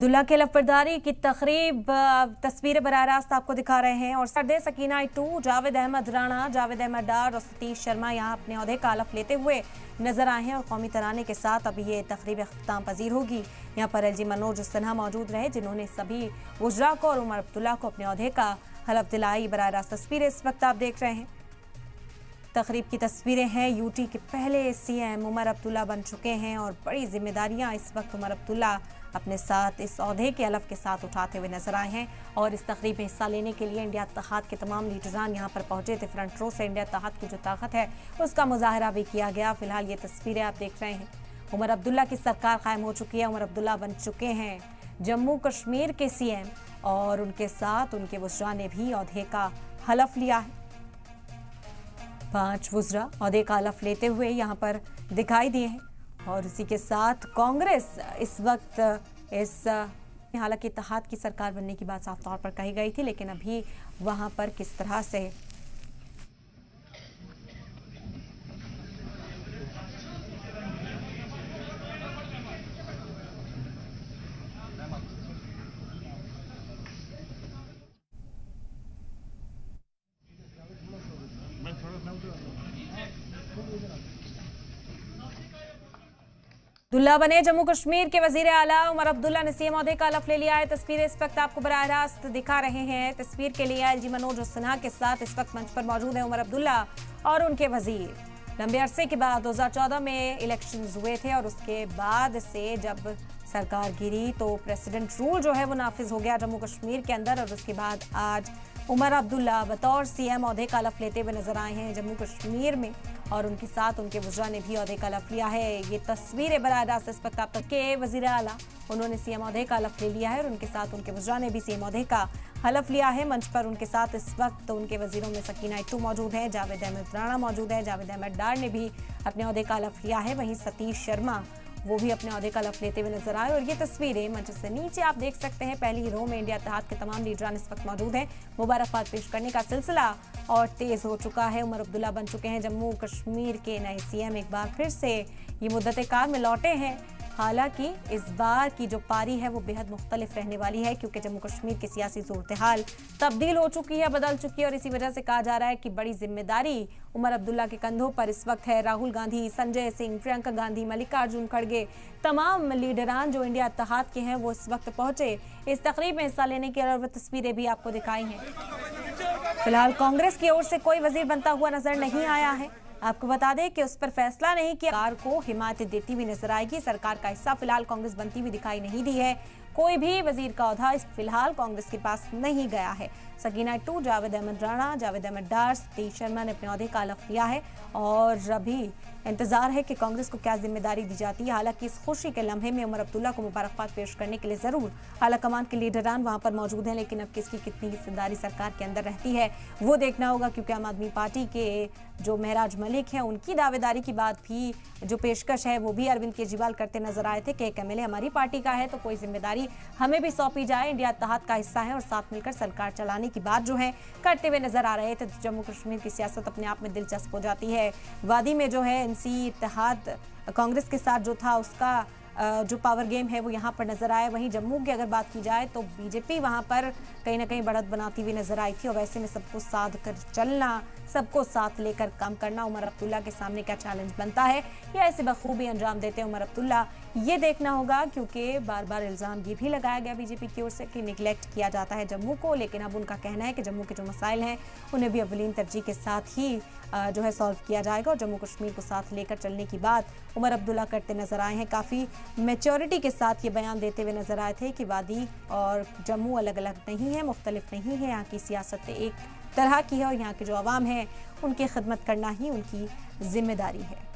अब्दुल्ला के लफबरदारी की तकरीब तस्वीरें बराह रास्त आपको दिखा रहे हैं। और सरदे सकीना 2 जावेद अहमद राणा, जावेद अहमद डार और सतीश शर्मा यहाँ अपने ओहदे का हलफ लेते हुए नजर आए हैं और कौमी तराने के साथ अब ये तकरीब अख्ताम पजीर होगी। यहाँ पर LG मनोज सिन्हा मौजूद रहे जिन्होंने सभी वुज़रा को और उमर अब्दुल्ला को अपने ओहदे का हलफ दिलाई। बराह रास्त तस्वीरें इस वक्त आप देख रहे हैं। तकरीब की तस्वीरें हैं। यूटी के पहले CM उमर अब्दुल्ला बन चुके हैं और बड़ी जिम्मेदारियां इस वक्त उमर अब्दुल्ला अपने साथ इस ओहदे के हलफ के साथ उठाते हुए नजर आए हैं। और इस तकरीब में हिस्सा लेने के लिए इंडिया इत्तेहाद के तमाम लीडरान यहां पर पहुंचे थे। फ्रंट रो से इंडिया इत्तेहाद की जो ताकत है उसका मुजाहरा भी किया गया। फिलहाल ये तस्वीरें आप देख रहे हैं। उमर अब्दुल्ला की सरकार कायम हो चुकी है। उमर अब्दुल्ला बन चुके हैं जम्मू कश्मीर के CM और उनके साथ उनके वुज़रा ने भी ओहदे का हलफ लिया है। 5 वुज़रा ओहदे का हलफ लेते हुए यहाँ पर दिखाई दिए हैं। और इसी के साथ कांग्रेस इस वक्त हालांकि इत्तेहाद की सरकार बनने की बात साफ तौर पर कही गई थी, लेकिन अभी वहां पर किस तरह से अब्दुल्ला बने जम्मू कश्मीर के वजीर आला। उमर अब्दुल्ला ने CM ओहदे का हलफ ले लिया है। तस्वीरें इस वक्त आपको बराह रास्त दिखा रहे हैं। तस्वीर के लिए LG मनोज सिन्हा के साथ इस वक्त मंच पर मौजूद है उमर अब्दुल्ला और उनके वजीर। लंबे अरसे के बाद 2014 में इलेक्शंस हुए थे और उसके बाद से जब सरकार गिरी तो प्रेसिडेंट रूल जो है वो नाफिज हो गया जम्मू कश्मीर के अंदर। और उसके बाद आज उमर अब्दुल्ला बतौर CM ओहदे का हलफ लेते हुए नजर आए हैं जम्मू कश्मीर में और उनके साथ उनके वुज़रा ने भी ओहदे का हलफ लिया है। ये तस्वीरें बराह रास्त इस वक्त आप तक के वज़ीर आला उन्होंने CM ओहदे का हलफ ले लिया है और उनके साथ उनके वुज़रा ने भी CM ओहदे का हलफ लिया है। मंच पर उनके साथ इस वक्त उनके वजीरों में सकीना 2 मौजूद है, जावेद अहमद राणा मौजूद है, जावेद अहमद डार ने भी अपने ओहदे का हलफ लिया है। वहीं सतीश शर्मा वो भी अपने ओहदे का हलफ लेते हुए नजर आए। और ये तस्वीरें मंच से नीचे आप देख सकते हैं। पहली रो में इंडिया इत्तेहाद के तमाम लीडरान इस वक्त मौजूद हैं। मुबारकबाद पेश करने का सिलसिला और तेज हो चुका है। उमर अब्दुल्ला बन चुके हैं जम्मू कश्मीर के नए CM। एक बार फिर से ये मुद्दत कार में लौटे हैं। हालांकि इस बार की जो पारी है वो बेहद मुख्तलिफ रहने वाली है क्योंकि जम्मू कश्मीर की सियासी सूरत हाल तब्दील हो चुकी है, बदल चुकी है। और इसी वजह से कहा जा रहा है कि बड़ी जिम्मेदारी उमर अब्दुल्ला के कंधों पर इस वक्त है। राहुल गांधी, संजय सिंह, प्रियंका गांधी, मल्लिकार्जुन खड़गे, तमाम लीडरान जो इंडिया इत्तेहाद के हैं वो इस वक्त पहुंचे इस तकरीब में हिस्सा लेने की। और तस्वीरें भी आपको दिखाई हैं। फिलहाल कांग्रेस की ओर से कोई वजीर बनता हुआ नजर नहीं आया है। आपको बता दें कि उस पर फैसला नहीं किया। सरकार को हिमायत देती हुई नजर आएगी। सरकार का हिस्सा फिलहाल कांग्रेस बनती हुई दिखाई नहीं दी है। कोई भी वजीर का ओहदा फिलहाल कांग्रेस के पास नहीं गया है। सकीना 2, जावेद अहमद राणा, जावेद अहमद डार, सतीश शर्मा ने अपने ओहदे का हलफ लिया है और अभी इंतजार है कि कांग्रेस को क्या जिम्मेदारी दी जाती है। हालांकि इस खुशी के लम्हे में उमर अब्दुल्ला को मुबारकबाद पेश करने के लिए जरूर आला कमान के लीडरान वहां पर मौजूद हैं, लेकिन अब किसकी कितनी हिस्सेदारी सरकार के अंदर रहती है वो देखना होगा। क्योंकि आम आदमी पार्टी के जो महराज मलिक हैं उनकी दावेदारी की बात भी जो पेशकश है वो भी अरविंद केजरीवाल करते नजर आए थे कि एक MLA हमारी पार्टी का है तो कोई जिम्मेदारी हमें भी सौंपी जाए, इंडिया इत्तेहाद का हिस्सा है और साथ मिलकर सरकार चलाने की बात जो है करते हुए नजर आ रहे थे। तो जम्मू कश्मीर की सियासत अपने आप में दिलचस्प हो जाती है। वादी में जो है NC इत्तेहाद कांग्रेस के साथ जो था उसका जो पावर गेम है वो यहाँ पर नजर आया। वहीं जम्मू की अगर बात की जाए तो BJP वहाँ पर कहीं ना कहीं बढ़त बनाती हुई नजर आई थी और वैसे में सबको साथ कर चलना, सबको साथ लेकर काम करना उमर अब्दुल्ला के सामने क्या चैलेंज बनता है या ऐसे बखूबी अंजाम देते हैं उमर अब्दुल्ला, ये देखना होगा। क्योंकि बार बार इल्ज़ाम ये भी लगाया गया BJP की ओर से कि निगलेक्ट किया जाता है जम्मू को, लेकिन अब उनका कहना है कि जम्मू के जो मसाइल हैं उन्हें भी अव्वलीन तरजीह के साथ ही जो है सॉल्व किया जाएगा। और जम्मू कश्मीर को साथ लेकर चलने की बात उमर अब्दुल्ला करते नजर आए हैं। काफ़ी मैच्योरिटी के साथ ये बयान देते हुए नजर आए थे कि वादी और जम्मू अलग अलग नहीं है, मुख्तलिफ नहीं है। यहाँ की सियासत एक तरह की है और यहाँ के जो अवाम है उनकी खिदमत करना ही उनकी जिम्मेदारी है।